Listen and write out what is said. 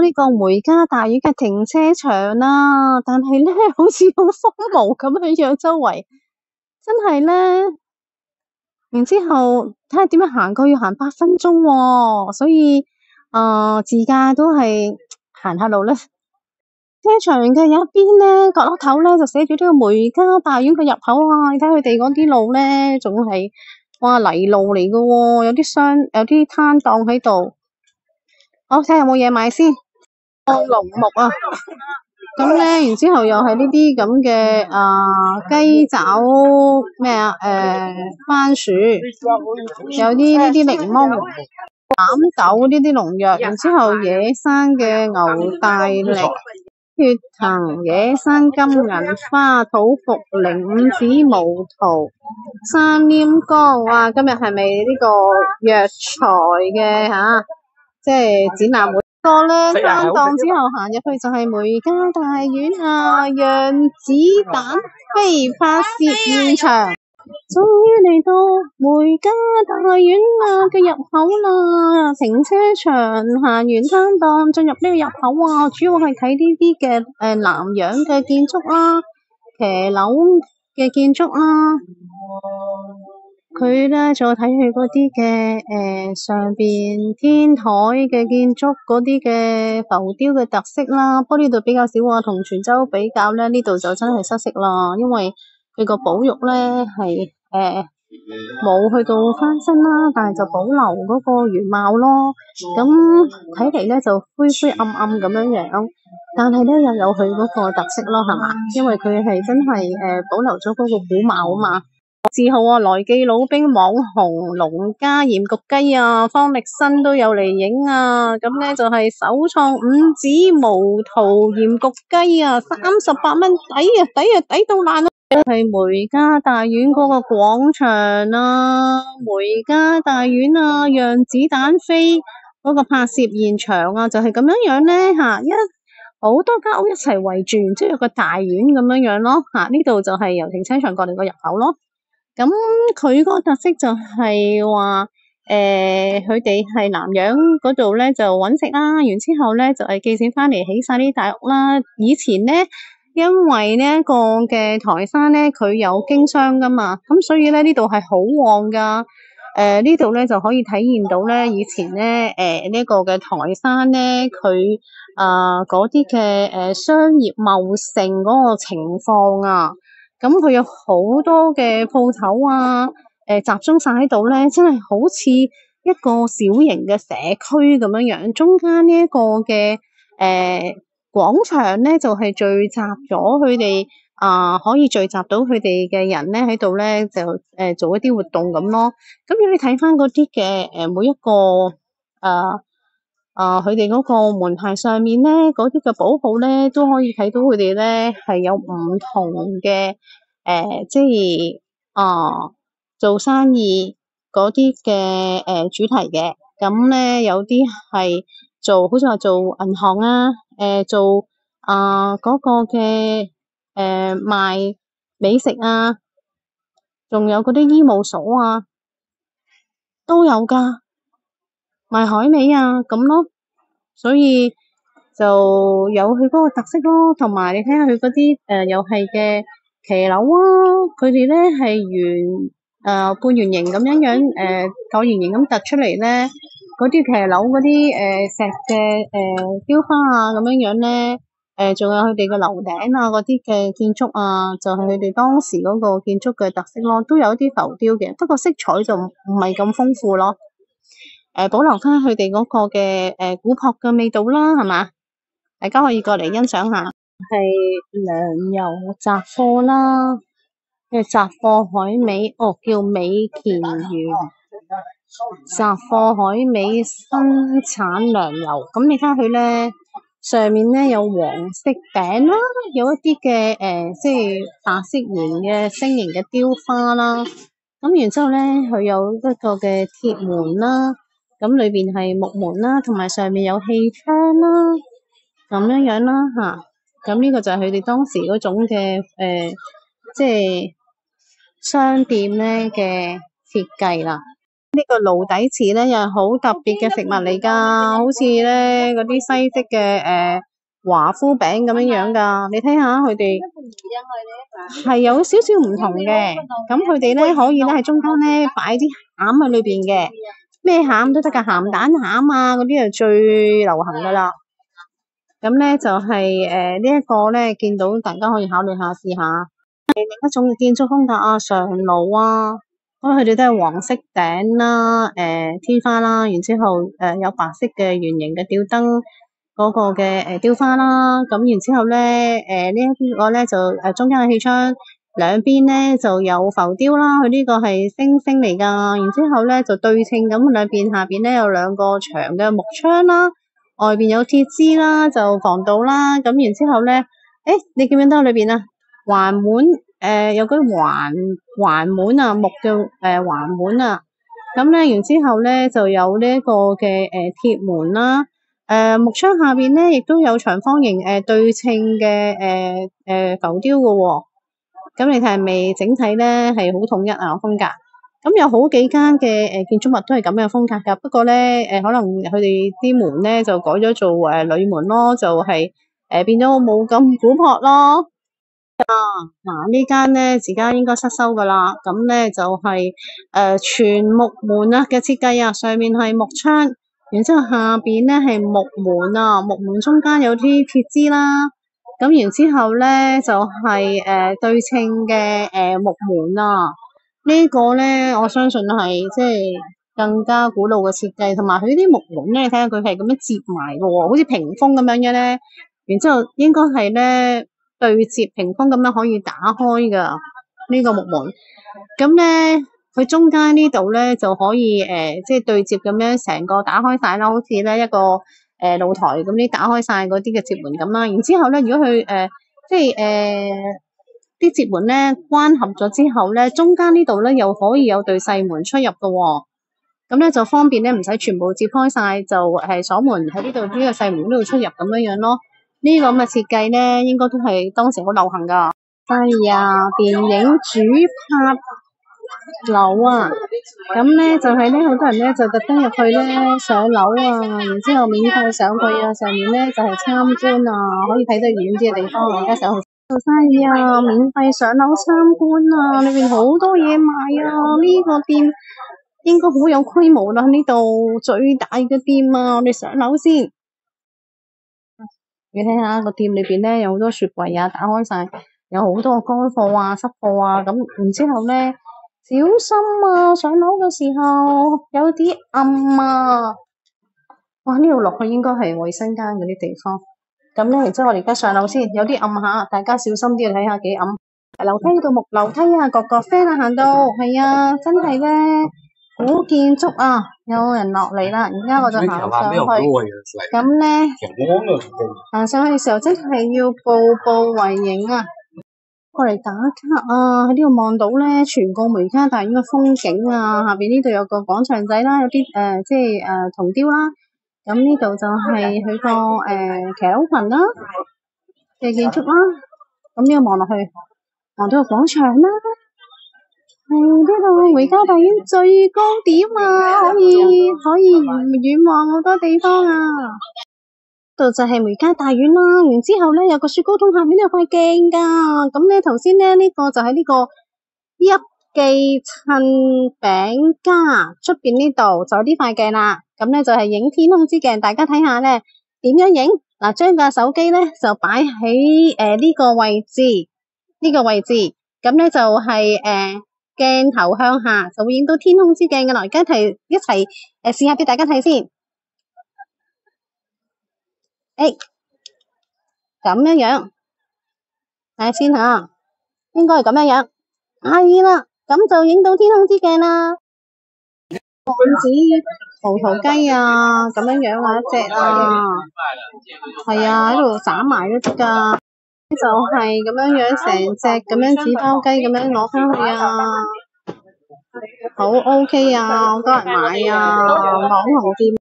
呢個梅家大院嘅停車場啦，但係咧好似好荒蕪咁樣樣，周圍真係咧。然之後睇下點樣行過，要行8分鐘喎，所以自駕都係行下路啦。車場嘅有一邊咧，角落頭咧就寫住呢個梅家大院嘅入口啊！你睇佢哋嗰啲路咧，仲係哇泥路嚟㗎喎，有啲攤檔喺度。好，睇下有冇嘢買先。放龍目啊！咁咧，然之後又係呢啲咁嘅雞爪咩啊？番薯，有啲呢啲檸檬、膽豆呢啲農藥，然之後野生嘅牛大力、血藤、野生金銀花、土茯苓、五指毛桃、三黏江。哇！今日係咪呢個藥材嘅即係展覽會？個咧攤檔之後行入去就係梅家大院啊，讓子彈飛拍攝現場。終於嚟到梅家大院嘅入口啦，停車場行完攤檔進入呢個入口啊，主要係睇呢啲嘅南洋嘅建築啦，騎樓嘅建築啦。佢咧再睇佢嗰啲嘅上邊天台嘅建築嗰啲嘅浮雕嘅特色啦，不過呢度比較少啊，同泉州比較咧，呢度就真係失色啦，因為佢個保育咧係冇去到翻新啦，但係就保留嗰個原貌咯。咁睇嚟咧就灰灰暗暗咁樣樣，但係咧又有佢嗰個特色咯，係嘛？因為佢係真係保留咗嗰個古貌啊嘛。自豪啊！來記老兵網紅農家鹽焗雞啊，方力申都有嚟影啊！咁咧就係首創五指毛桃鹽焗雞啊，38蚊，抵啊抵啊抵到爛啊！係梅家大院嗰個廣場啊，梅家大院啊，讓子彈飛嗰個拍攝現場啊，就係咁樣樣咧好多間屋一齊圍住，即係有個大院咁樣樣咯呢度就係由停車場過嚟個入口咯。咁佢個特色就係話，佢哋係南洋嗰度咧就揾食啦，然之後咧就係寄錢翻嚟起晒啲大屋啦。以前咧，因為呢一個嘅台山咧，佢有經商噶嘛，咁所以咧呢度係好旺噶。呢度咧就可以體現到咧以前咧呢個嘅台山咧佢嗰啲嘅商業茂盛嗰個情況啊。咁佢有好多嘅鋪頭啊，集中晒喺度咧，真係好似一個小型嘅社區咁樣樣。中間呢一個嘅廣場咧，就係聚集咗佢哋可以聚集到佢哋嘅人咧喺度咧，就做一啲活動咁咯。咁如果你睇翻嗰啲嘅每一個佢哋嗰個門牌上面咧，嗰啲嘅保號咧，都可以睇到佢哋咧係有唔同嘅即係做生意嗰啲嘅主題嘅。咁咧有啲係好似話做銀行啊，做嗰個嘅賣美食啊，仲有嗰啲醫務所啊，都有㗎。賣海味啊咁咯，所以就有佢嗰個特色咯，同埋你睇下佢嗰啲又係嘅騎樓啊，佢哋咧係半圓形咁樣樣橢圓形咁突出嚟咧，嗰啲騎樓嗰啲石嘅雕花啊咁樣樣咧，仲有佢哋嘅樓頂啊嗰啲嘅建築啊，就係佢哋當時嗰個建築嘅特色咯，都有一啲浮雕嘅，不過色彩就唔係咁豐富咯。保留翻佢哋嗰個嘅古樸嘅味道啦，係嘛？大家可以過嚟欣賞下。係糧油雜貨啦，雜貨海味叫美田園雜貨海味生產糧油。咁你睇下佢咧，上面咧有黃色餅啦，有一啲嘅即係白色圓嘅星形嘅雕花啦。咁然之後咧，佢有一個嘅鐵門啦。咁裏邊係木門啦，同埋上面有氣窗啦，咁樣樣啦吓。咁呢個就係佢哋當時嗰種嘅即係商店咧嘅設計啦。呢個爐底翅咧又係好特別嘅食物嚟㗎，好似咧嗰啲西式嘅華夫餅咁樣樣㗎。你睇下佢哋係有少少唔同嘅，咁佢哋咧可以咧喺中間咧擺啲餡喺裏邊嘅，咩餡都得㗎，鹹蛋餡啊嗰啲係最流行㗎啦。咁咧就係呢一個咧，見到大家可以考慮下試下。另一種嘅建築風格啊，上爐啊，咁佢哋都係黃色頂啦，天花啦，然之後有白色嘅圓形嘅吊燈嗰個嘅雕花啦，咁然之後咧呢一個咧就中間嘅氣窗兩邊咧就有浮雕啦，佢呢個係星星嚟噶，然之後咧就對稱咁兩邊下邊咧有兩個長嘅木窗啦。外邊有鐵枝啦，就防盜啦。咁然之後咧，你見唔見到裏邊啊？環門有嗰啲環門啊，木嘅環門啊。咁咧，然之後咧就有呢一個嘅鐵門啦。木窗下邊咧亦都有長方形對稱嘅浮雕嘅喎。咁你睇係咪整體咧係好統一啊風格？咁有好幾間嘅建築物都係咁樣風格㗎，不過咧可能佢哋啲門咧就改咗做鋁門咯，就係變咗冇咁古樸咯。嗱呢間咧而家應該失修㗎啦，咁咧就係全木門啊嘅設計啊，上面係木窗，然之後下邊咧係木門啊，木門中間有啲鐵枝啦，咁然之後咧就係對稱嘅木門啊。呢個咧，我相信係即係更加古老嘅設計，同埋佢啲木門咧，你睇下佢係咁樣接埋嘅喎，好似屏風咁樣嘅咧。然之後應該係咧對接屏風咁樣可以打開㗎呢個木門。咁咧，佢中間呢度咧就可以即係對接咁樣成個打開晒啦，好似咧一個露台咁啲打開晒嗰啲嘅接門咁啦。然之後咧，如果佢即係啲接門咧關合咗之後咧，中間呢度咧又可以有對細門出入嘅喎，咁咧就方便咧唔使全部接開晒，就係鎖門喺呢度呢個細門呢度出入咁樣樣咯。呢個咁嘅設計咧，應該都係當時好流行噶。係啊，電影主拍樓啊，咁咧就係咧好多人咧就特登入去咧上樓啊，然之後免費上去啊，上面咧就係參觀啊，可以睇得遠啲嘅地方，而家上去。係啊，免費上樓參觀啊，裏邊好多嘢賣啊，呢個店應該好有規模啦，呢度最大嘅店啊，我哋上樓先。你睇下個店裏邊咧有好多雪櫃啊，打開晒，有好多乾貨啊、濕貨啊，咁然之後咧小心啊，上樓嘅時候有啲暗啊。哇，呢度落去應該係衛生間嗰啲地方。咁咧，然之後我哋而家上樓先，有啲暗下，大家小心啲睇下幾暗。樓梯呢度木樓梯啊，各個 friend 啊行到，係啊，真係咧古建築啊，有人落嚟啦，而家我就行上去。咁咧行上去嘅時候真係要步步為營啊，過嚟打卡啊！喺呢度望到咧全個梅嘉大院嘅風景啊，下邊呢度有個廣場仔啦，有啲即係銅雕啦。咁呢度就係佢個騎樓群啦嘅建築啦。咁呢個望落去，望到個廣場啦。係呢度梅嘉大院最高點啊，可以遠望好多地方啊。度就係梅嘉大院啦。然之後咧有個雪糕筒，下面都有塊鏡噶。咁咧頭先咧呢個就係呢個一記襯餅家出邊呢度就有呢塊鏡啦。咁咧就係影天空之鏡，大家睇下咧點樣影嗱？將個手機咧就擺喺呢個位置，咁咧就係鏡頭向下就會影到天空之鏡噶啦。而家一齊試下俾大家睇先。咁樣樣睇下先吓，應該係咁樣樣，係啦，咁就影到天空之鏡啦。罐子葡萄雞啊，咁樣樣啊，一隻啊，係啊，喺度斬埋都得噶，就係咁樣樣成隻咁樣紙包雞咁樣攞翻去啊，好 OK 啊，好多人買啊，網紅店。